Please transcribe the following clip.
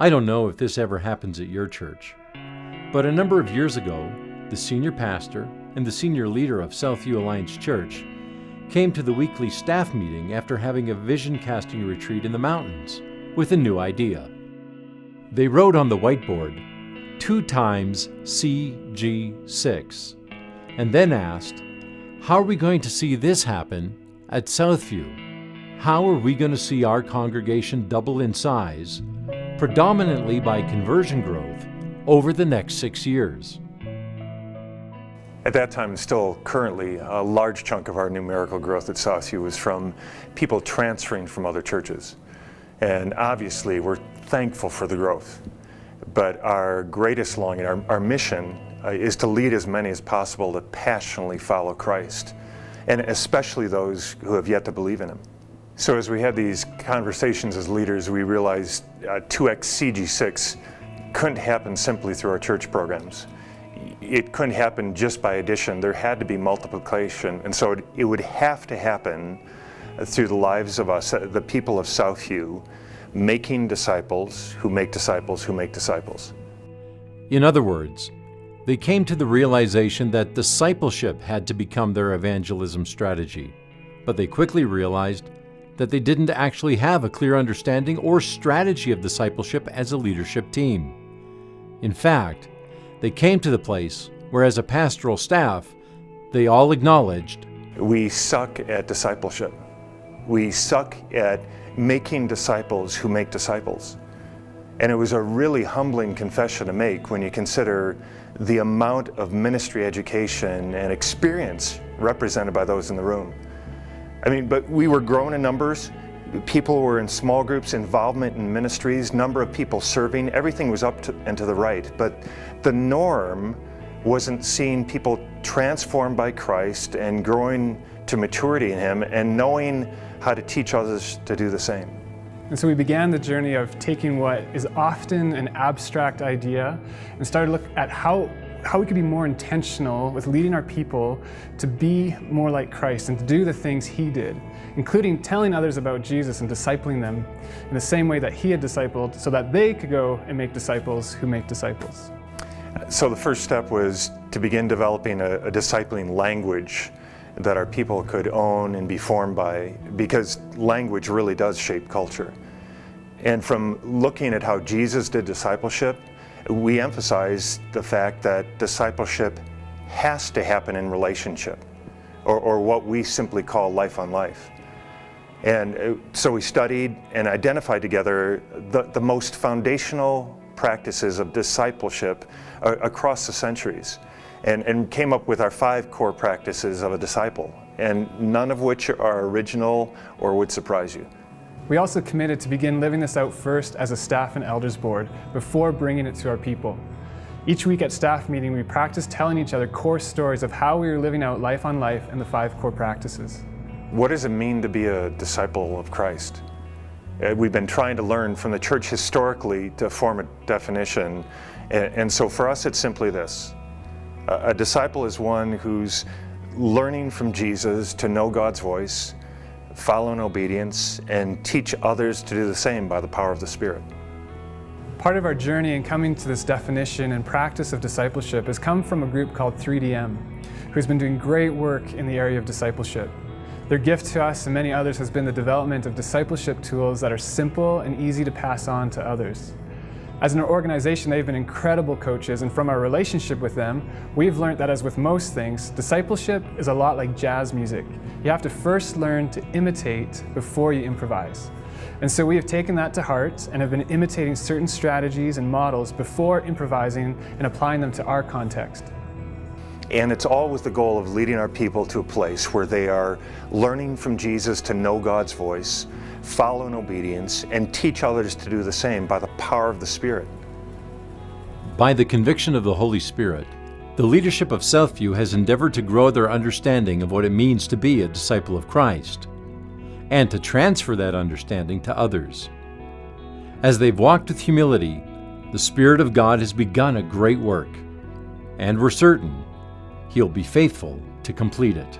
I don't know if this ever happens at your church, but a number of years ago, the senior pastor and the senior leader of Southview Alliance Church came to the weekly staff meeting after having a vision casting retreat in the mountains with a new idea. They wrote on the whiteboard 2 times CG6 and then asked, how are we going to see this happen at Southview? How are we going to see our congregation double in size, predominantly by conversion growth, over the next 6 years? At that time, still currently, a large chunk of our numerical growth at Southview was from people transferring from other churches. And obviously, we're thankful for the growth. But our greatest longing, our mission, is to lead as many as possible to passionately follow Christ, and especially those who have yet to believe in Him. So as we had these conversations as leaders, we realized 2x CG6 couldn't happen simply through our church programs. It couldn't happen just by addition. There had to be multiplication, and so it would have to happen through the lives of us, the people of Southview, making disciples who make disciples who make disciples. In other words, they came to the realization that discipleship had to become their evangelism strategy, but they quickly realized that they didn't actually have a clear understanding or strategy of discipleship as a leadership team. In fact, they came to the place where, as a pastoral staff, they all acknowledged, we suck at discipleship. We suck at making disciples who make disciples. And it was a really humbling confession to make when you consider the amount of ministry education and experience represented by those in the room. I mean, but we were growing in numbers. People were in small groups, involvement in ministries, number of people serving, everything was up and to the right. But the norm wasn't seeing people transformed by Christ and growing to maturity in Him and knowing how to teach others to do the same. And so we began the journey of taking what is often an abstract idea and started to look at how we could be more intentional with leading our people to be more like Christ and to do the things He did, including telling others about Jesus and discipling them in the same way that He had discipled, so that they could go and make disciples who make disciples. So the first step was to begin developing a discipling language that our people could own and be formed by, because language really does shape culture. And from looking at how Jesus did discipleship, we emphasize the fact that discipleship has to happen in relationship, or what we simply call life on life. And so we studied and identified together the most foundational practices of discipleship across the centuries, and came up with our 5 core practices of a disciple, and none of which are original or would surprise you. We also committed to begin living this out first as a staff and elders board before bringing it to our people. Each week at staff meeting, we practiced telling each other core stories of how we were living out life on life and the 5 core practices. What does it mean to be a disciple of Christ? We've been trying to learn from the church historically to form a definition, and so for us it's simply this. A disciple is one who's learning from Jesus to know God's voice, follow in obedience, and teach others to do the same by the power of the Spirit. Part of our journey in coming to this definition and practice of discipleship has come from a group called 3DM, who's been doing great work in the area of discipleship. Their gift to us and many others has been the development of discipleship tools that are simple and easy to pass on to others. As an organization, they've been incredible coaches, and from our relationship with them, we've learned that, as with most things, discipleship is a lot like jazz music. You have to first learn to imitate before you improvise. And so we have taken that to heart and have been imitating certain strategies and models before improvising and applying them to our context. And it's all with the goal of leading our people to a place where they are learning from Jesus to know God's voice, follow in obedience, and teach others to do the same by the power of the Spirit. By the conviction of the Holy Spirit, the leadership of Southview has endeavored to grow their understanding of what it means to be a disciple of Christ, and to transfer that understanding to others. As they've walked with humility, the Spirit of God has begun a great work, and we're certain He'll be faithful to complete it.